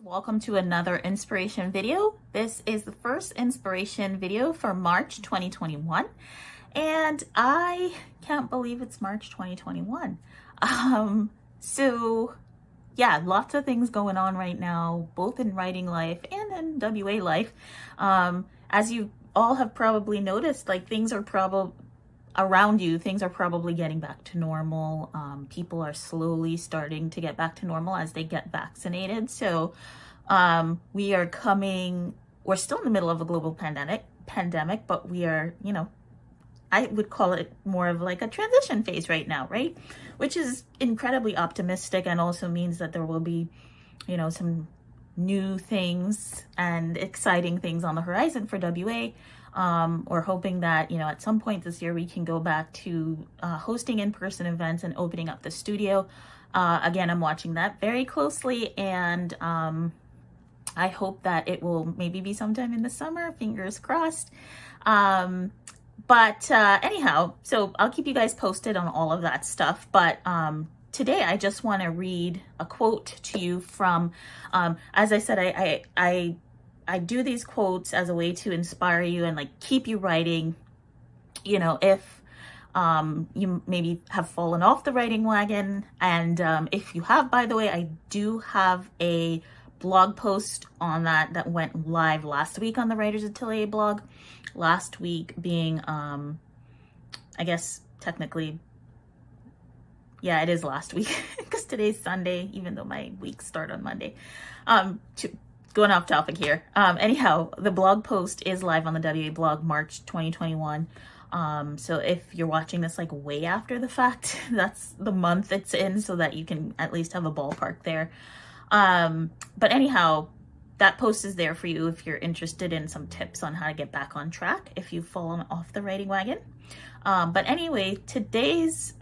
Welcome to another inspiration video. This is the first inspiration video for March 2021, and I can't believe it's March 2021. So yeah, lots of things going on right now, both in writing life and in WA life. As you all have probably noticed, like things are probably around you, things are probably getting back to normal. People are slowly starting to get back to normal as they get vaccinated. So we're still in the middle of a global pandemic, but we are, I would call it more of like a transition phase right now, right? Which is incredibly optimistic and also means that there will be, some new things and exciting things on the horizon for WA. We're hoping that, at some point this year we can go back to hosting in-person events and opening up the studio. Again, I'm watching that very closely, and I hope that it will maybe be sometime in the summer, fingers crossed. But anyhow, so I'll keep you guys posted on all of that stuff. But today I just want to read a quote to you from, as I said, I do these quotes as a way to inspire you and like keep you writing. If you maybe have fallen off the writing wagon, and if you have, by the way, I do have a blog post on that went live last week on the Writers Atelier blog. Last week being, I guess technically, yeah, it is last week because today's Sunday, even though my weeks start on Monday. Going off topic here. Anyhow, the blog post is live on the WA blog, March 2021. So if you're watching this like way after the fact, that's the month it's in, so that you can at least have a ballpark there. But anyhow, that post is there for you if you're interested in some tips on how to get back on track if you've fallen off the writing wagon. But anyway, today's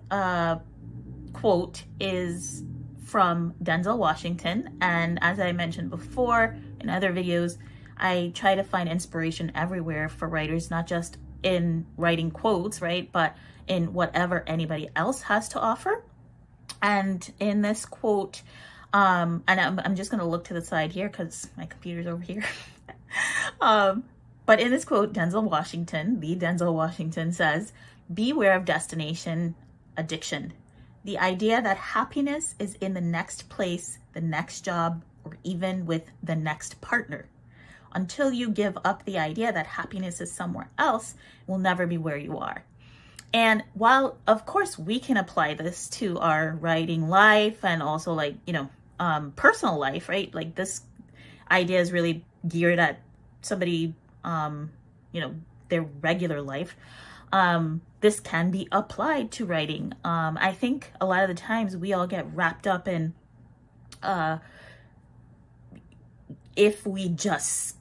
quote is from Denzel Washington, and as I mentioned before in other videos, I try to find inspiration everywhere for writers, not just in writing quotes, right, but in whatever anybody else has to offer. And in this quote, and I'm just going to look to the side here because my computer's over here. But in this quote, the Denzel Washington says, "Beware of destination addiction. The idea that happiness is in the next place, the next job, or even with the next partner. Until you give up the idea that happiness is somewhere else, it will never be where you are." And while, of course, we can apply this to our writing life and also like, personal life, right? Like this idea is really geared at somebody, their regular life. This can be applied to writing. I think a lot of the times we all get wrapped up in, if we just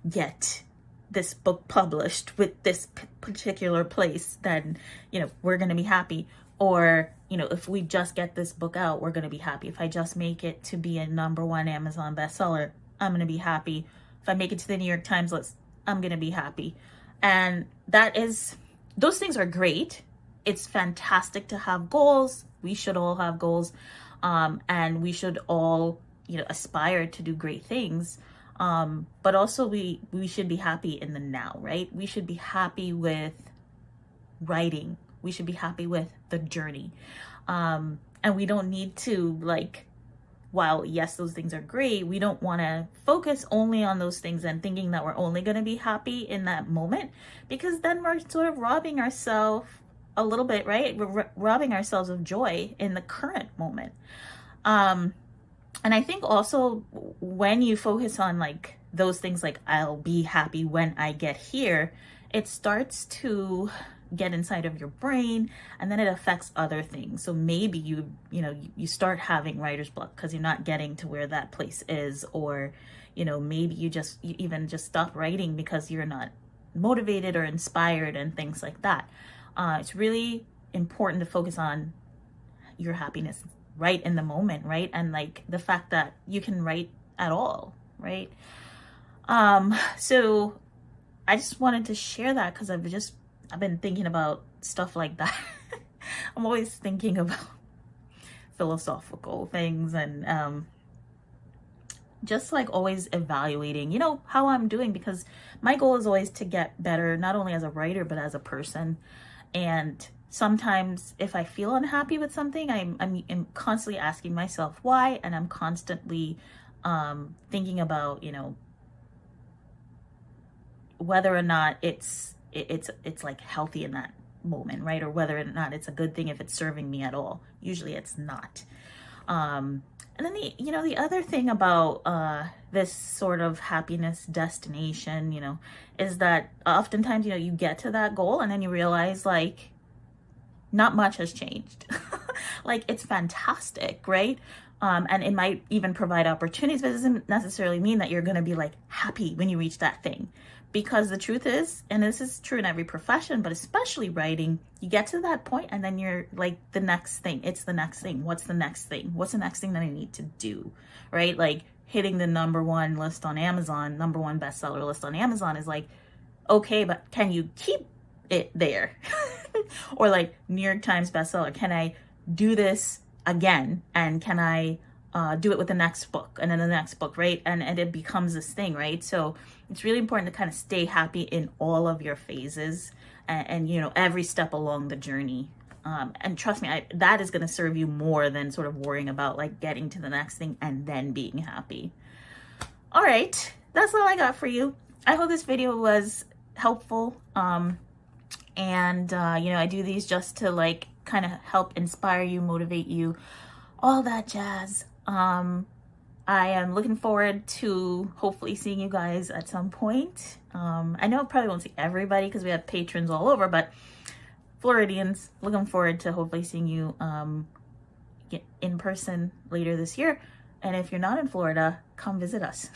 get this book published with this particular place, then, we're going to be happy. Or, if we just get this book out, we're going to be happy. If I just make it to be a #1 Amazon bestseller, I'm going to be happy. If I make it to the New York Times list, I'm going to be happy. And those things are great. It's fantastic to have goals. We should all have goals. And we should all, aspire to do great things. But also we should be happy in the now, right? We should be happy with writing. We should be happy with the journey. And we don't need to, like, while yes, those things are great, we don't want to focus only on those things and thinking that we're only going to be happy in that moment, because then we're sort of robbing ourselves a little bit, right? We're robbing ourselves of joy in the current moment. And I think also when you focus on like those things, like I'll be happy when I get here, it starts to get inside of your brain, and then it affects other things. So maybe you start having writer's block because you're not getting to where that place is, or maybe you even just stop writing because you're not motivated or inspired and things like that. It's really important to focus on your happiness right in the moment, right? And like the fact that you can write at all, right? So I just wanted to share that because I've been thinking about stuff like that. I'm always thinking about philosophical things, and just like always evaluating, how I'm doing, because my goal is always to get better, not only as a writer, but as a person. And sometimes if I feel unhappy with something, I'm constantly asking myself why, and I'm constantly thinking about, whether or not it's like healthy in that moment, right? Or whether or not it's a good thing, if it's serving me at all. Usually it's not. And then the other thing about this sort of happiness destination, is that oftentimes, you get to that goal and then you realize like not much has changed. Like it's fantastic, right? And it might even provide opportunities, but it doesn't necessarily mean that you're going to be like happy when you reach that thing. Because the truth is, and this is true in every profession, but especially writing, you get to that point and then you're like, the next thing, it's the next thing. What's the next thing? What's the next thing that I need to do, right? Like hitting the #1 list on Amazon, #1 bestseller list on Amazon is like, okay, but can you keep it there? Or like New York Times bestseller, can I do this again? And can I do it with the next book and then the next book, right? And it becomes this thing, right? So it's really important to kind of stay happy in all of your phases and every step along the journey. And trust me, that is going to serve you more than sort of worrying about like getting to the next thing and then being happy. All right, that's all I got for you. I hope this video was helpful. And I do these just to like kind of help inspire you, motivate you, all that jazz. I am looking forward to hopefully seeing you guys at some point. I know I probably won't see everybody because we have patrons all over, but Floridians, looking forward to hopefully seeing you in person later this year. And if you're not in Florida, come visit us.